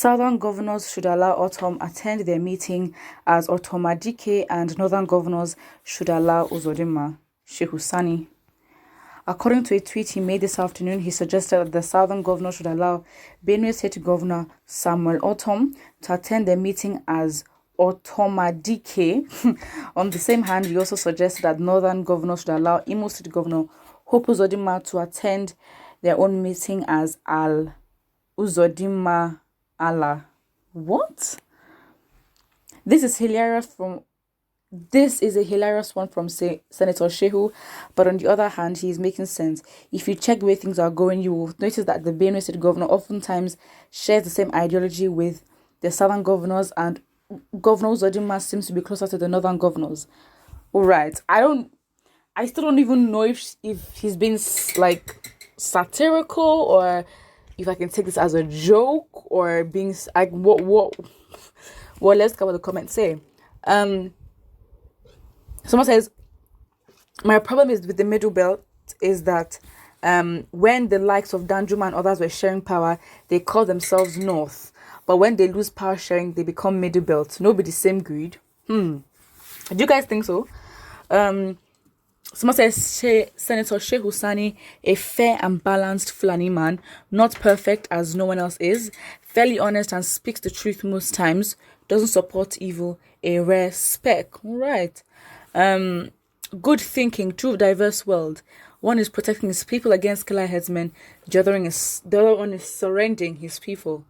Southern governors should allow Ortom attend their meeting as Ortomadike, and northern governors should allow Uzodinma Shehusani. According to a tweet he made this afternoon, he suggested that the southern governor should allow Benue State Governor Samuel Ortom to attend their meeting as Ortomadike. On the same hand, he also suggested that northern governors should allow Imo State Governor Hope Uzodinma to attend their own meeting as Al Uzodinma Allah. What? This is a hilarious one from Senator Shehu, but on the other hand, he is making sense. If you check where things are going, you will notice that the Benue State Governor oftentimes shares the same ideology with the southern governors, and Governor Uzodinma seems to be closer to the northern governors. All right, I still don't even know if he's been like satirical, or if I can take this as a joke, or being like what. Well, let's cover the comments say. Someone says, my problem is with the middle belt is that when the likes of Danjuma and others were sharing power, they call themselves North. But when they lose power sharing, they become middle belt. Nobody same greed. Do you guys think so? Someone says, Senator Shehusani, a fair and balanced Fulani man, not perfect as no one else is, fairly honest and speaks the truth most times, doesn't support evil, a rare spec. All right. Good thinking, true diverse world. One is protecting his people against killer headsmen, the other one is surrendering his people.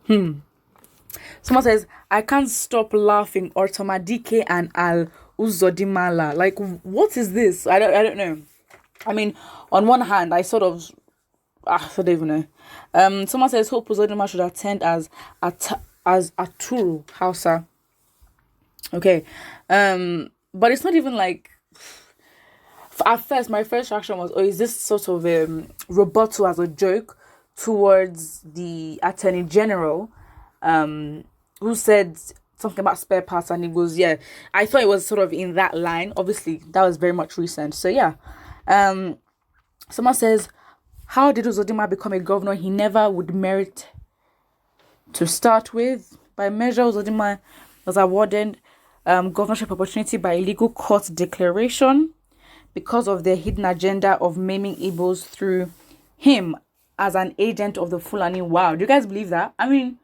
Someone says, I can't stop laughing. Ortomadike and Al Uzodimala. Like, what is this? I don't know. I mean, on one hand, I don't even know. Someone says Hope Uzodinma should attend as Aturu Hausa. Okay, but it's not even like. At first, my first reaction was, is this sort of rebuttal as a joke towards the Attorney General, who said something about spare parts, and he goes, yeah. I thought it was sort of in that line. Obviously, that was very much recent. So yeah, someone says, how did Uzodinma become a governor he never would merit to start with? By measure, Uzodinma was awarded governorship opportunity by illegal court declaration because of their hidden agenda of maiming Igbos through him as an agent of the Fulani. Wow, do you guys believe that? I mean,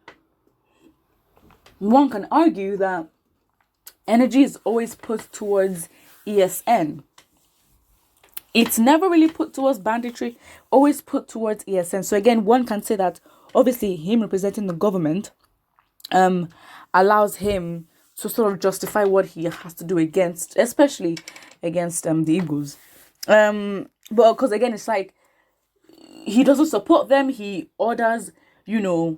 one can argue that energy is always put towards ESN. It's never really put towards banditry, always put towards ESN. So again, one can say that obviously him representing the government allows him to sort of justify what he has to do especially against the Eagles. But because again, it's like he doesn't support them. He orders, the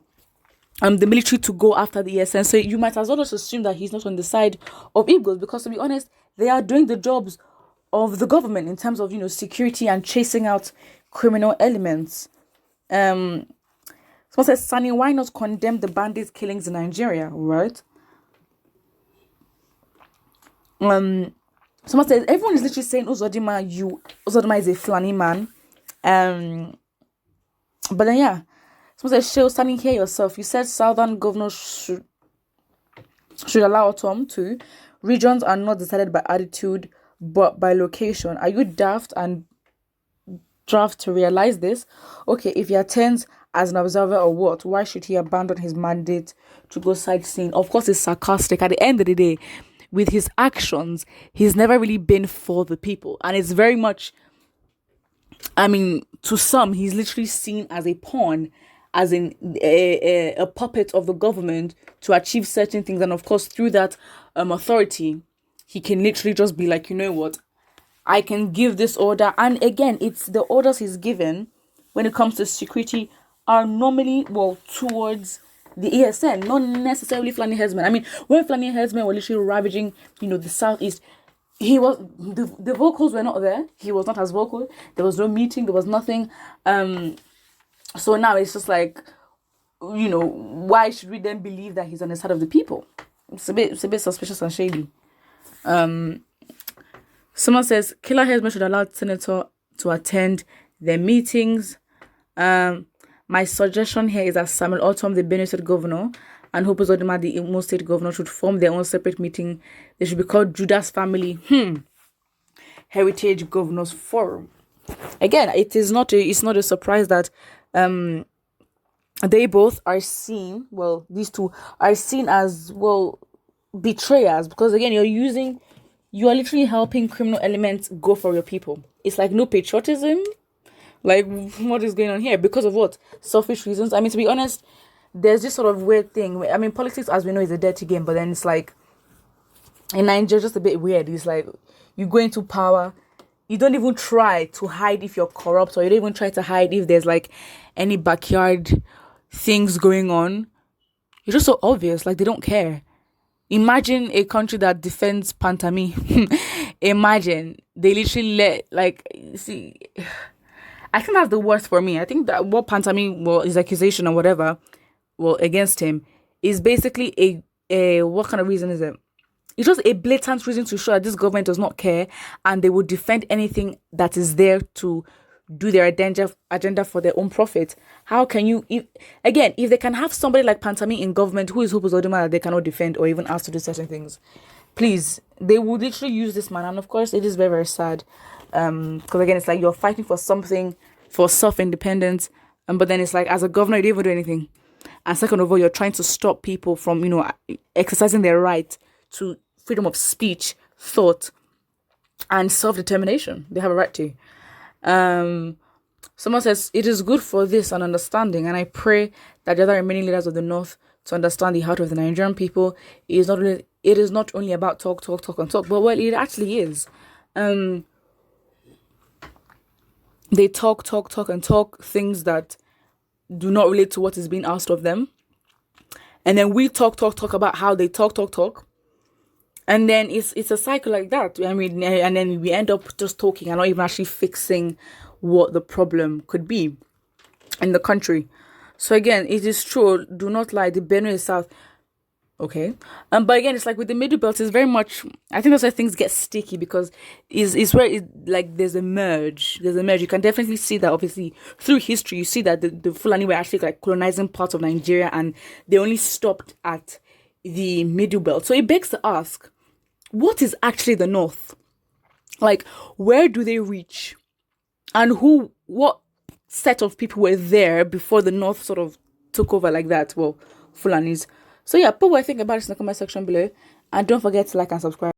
military to go after the ESN. So you might as well just assume that he's not on the side of Eagles, because to be honest, they are doing the jobs of the government in terms of, security and chasing out criminal elements. Someone says, Sani, why not condemn the bandit killings in Nigeria, right? Someone says, everyone is literally saying Uzodinma is a Fulani man. But then yeah, someone says, Sheil, standing here yourself, you said southern governors should allow Ortom to. Regions are not decided by attitude but by location. Are you daft to realize this? Okay, if he attends as an observer or what, why should he abandon his mandate to go sightseeing? Of course, it's sarcastic. At the end of the day, with his actions, he's never really been for the people. And it's very much, to some, he's literally seen as a pawn, as in a puppet of the government to achieve certain things. And of course, through that authority, he can literally just be like, you know what, I can give this order. And again, it's the orders he's given when it comes to security are normally, towards the ESN, not necessarily Fulani herdsmen. I mean, when Fulani herdsmen were literally ravaging, the southeast, he was, the vocals were not there. He was not as vocal. There was no meeting. There was nothing. So now it's just like, why should we then believe that he's on the side of the people? It's a bit suspicious and shady. Someone says, killer herdsmen should allow senator to attend their meetings. My suggestion here is that Samuel Ortom, the Benue State governor, and Hope Uzodinma, the Imo State governor, should form their own separate meeting. They should be called Judas Family Heritage Governors Forum. Again, it's not a surprise that they both are seen, well, these two are seen as, well, betrayers, because again, you are literally helping criminal elements go for your people. It's like no patriotism. Like, what is going on here? Because of what? Selfish reasons. I mean, to be honest, there's this sort of weird thing. I mean, politics, as we know, is a dirty game, but then it's like, in Nigeria, just a bit weird. It's like, you go into power, you don't even try to hide if you're corrupt, or you don't even try to hide if there's like any backyard things going on. It's just so obvious, like they don't care. Imagine a country that defends Pantami. Imagine they literally see. I think that's the worst for me. I think that what Pantami, well, his accusation or whatever, well, against him is basically a what kind of reason is it? It's just a blatant reason to show that this government does not care, and they will defend anything that is there to do their agenda for their own profit. How can you, if they can have somebody like Pantami in government who is Hope Uzodinma that they cannot defend or even ask to do certain things, please, they would literally use this man. And of course, it is very, very sad. Because again, it's like you're fighting for something, for self-independence, but then it's like, as a governor, you don't even do anything. And second of all, you're trying to stop people from, exercising their right to freedom of speech, thought, and self-determination. They have a right to. Someone says, it is good for this and understanding, and I pray that the other remaining leaders of the North to understand the heart of the Nigerian people. It is not only about talk, and talk, but well, it actually is. They talk and talk things that do not relate to what is being asked of them. And then we talk about how they talk. And then it's a cycle like that. I mean, and then we end up just talking and not even actually fixing what the problem could be in the country. So again, it is true. Do not lie. The Benue is South. Okay. But again, it's like with the Middle Belt, it's very much, I think that's where things get sticky, because it's where there's a merge. You can definitely see that, obviously, through history. You see that the Fulani were actually like colonizing parts of Nigeria, and they only stopped at the Middle Belt. So it begs to ask, what is actually the North? Like, where do they reach? And what set of people were there before the North sort of took over like that? Well, Fulanis. So yeah, put what I think about it in the comment section below. And don't forget to like and subscribe.